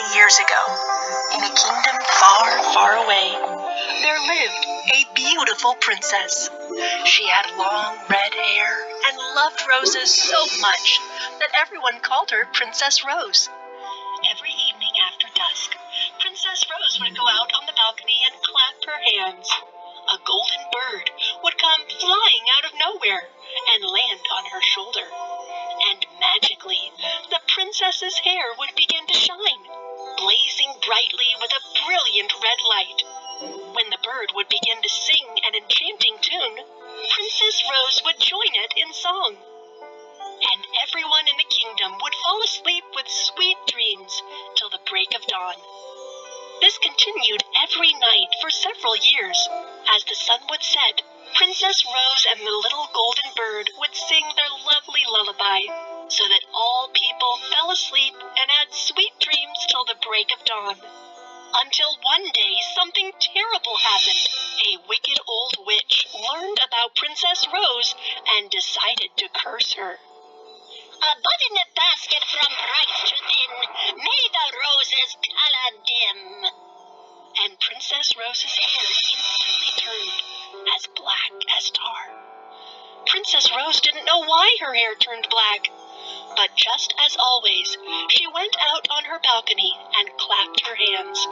Many years ago, in a kingdom far, far away, there lived a beautiful princess. She had long red hair and loved roses so much that everyone called her Princess Rose. Every evening after dusk, Princess Rose would go out on the balcony and clap her hands. A golden bird would come flying out of nowhere and land on her shoulder. And magically, the princess's hair would begin to shine, blazing brightly with a brilliant red light. When the bird would begin to sing an enchanting tune, Princess Rose would join it in song. And everyone in the kingdom would fall asleep with sweet dreams till the break of dawn. This continued every night for several years. As the sun would set, Princess Rose and the little golden bird would sing their lovely lullaby, so that all people fell asleep and had sweet dreams till the break of dawn. Until one day something terrible happened. A wicked old witch learned about Princess Rose and decided to curse her. A bud in a basket from bright to thin, may the roses color dim. And Princess Rose's hair instantly turned as black as tar. Princess Rose didn't know why her hair turned black, but just as always, she went out on her balcony and clapped her hands.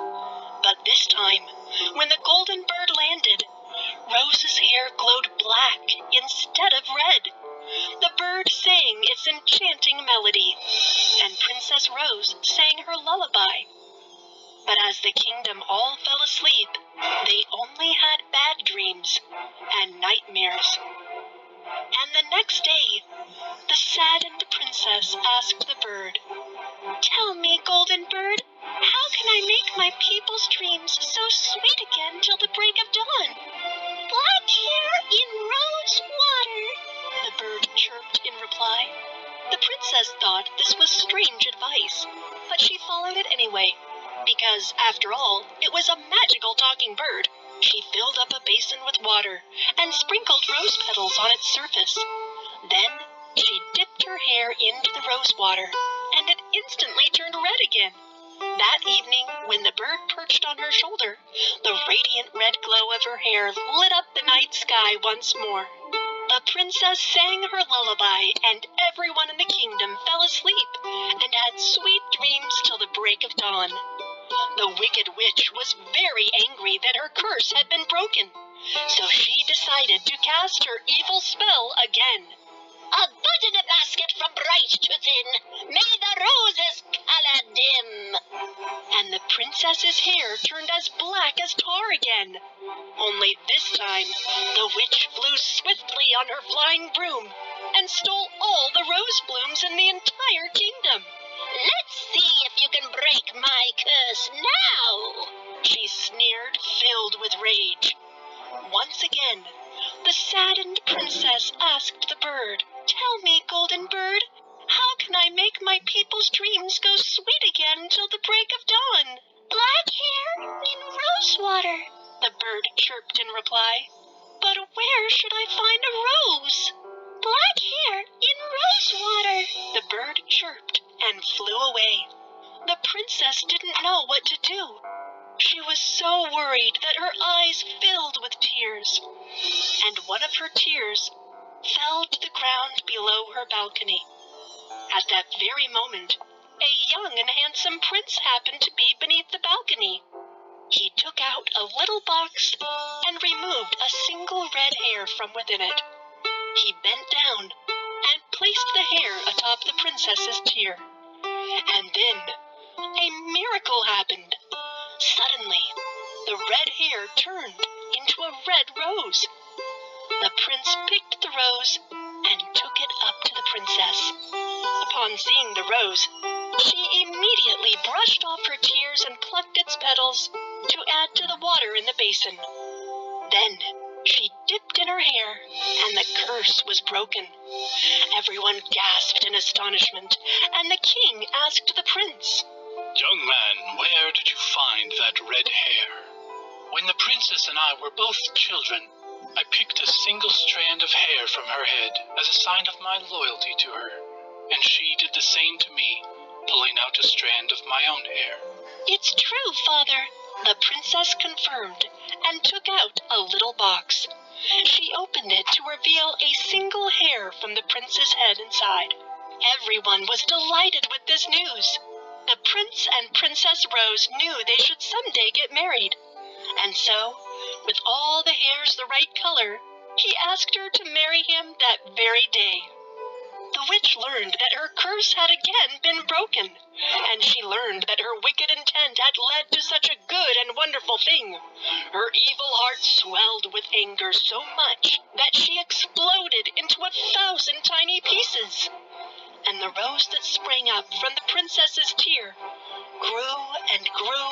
But this time, when the golden bird landed, Rose's hair glowed black instead of red. The bird sang its enchanting melody, and Princess Rose sang her lullaby. But as the kingdom all fell asleep, they only had bad dreams and nightmares. And the next day, the saddened princess asked the bird, "Tell me, golden bird, how can I make my people's dreams so sweet again till the break of dawn?" "Black hair in rose water," the bird chirped in reply. The princess thought this was strange advice, but she followed it anyway, because, after all, it was a magical talking bird. She filled up a basin with water and sprinkled rose petals on its surface. Then she dipped her hair into the rose water, and it instantly turned red again. That evening, when the bird perched on her shoulder, the radiant red glow of her hair lit up the night sky once more. The princess sang her lullaby, and everyone in the kingdom fell asleep and had sweet dreams till the break of dawn. The wicked witch was very angry that her curse had been broken, so she decided to cast her evil spell again. "A bud in a basket from bright to thin, may the roses color dim." And the princess's hair turned as black as tar again. Only this time, the witch flew swiftly on her flying broom and stole all the rose blooms in the entire kingdom. "Let's see if you can break my curse now," she sneered, filled with rage. Once again, the saddened princess asked the bird, "Tell me, golden bird, how can I make my people's dreams go sweet again till the break of dawn?" "Black hair in rose water," the bird chirped in reply. "But where should I find a rose?" "Black hair in rose water," the bird chirped and flew away. The princess didn't know what to do. She was so worried that her eyes filled with tears, and one of her tears fell to the ground below her balcony. At that very moment, a young and handsome prince happened to be beneath the balcony. He took out a little box and removed a single red hair from within it. He bent down and placed the hair atop the princess's tear. And then a miracle happened. Suddenly, the red hair turned into a red rose. The prince picked the rose and took it up to the princess. Upon seeing the rose, she immediately brushed off her tears and plucked its petals to add to the water in the basin. Then she dipped in her hair, and the curse was broken. Everyone gasped in astonishment, and the king asked the prince, "Young man, where did you find that red hair?" "When the princess and I were both children, I picked a single strand of hair from her head as a sign of my loyalty to her, and she did the same to me, pulling out a strand of my own hair. It's true, Father, the princess confirmed, and took out a little box. She opened it to reveal a single hair from the prince's head inside. Everyone was delighted with this news. The prince and Princess Rose knew they should someday get married. And so, with all the hairs the right color, he asked her to marry him that very day. The witch learned that her curse had again been broken, and she learned that her wicked intent had led to such a good and wonderful thing. Her evil heart swelled with anger so much that she exploded into 1,000 tiny pieces. And the rose that sprang up from the princess's tear grew and grew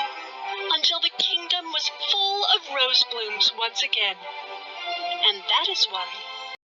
until the kingdom was full of rose blooms once again. And that is why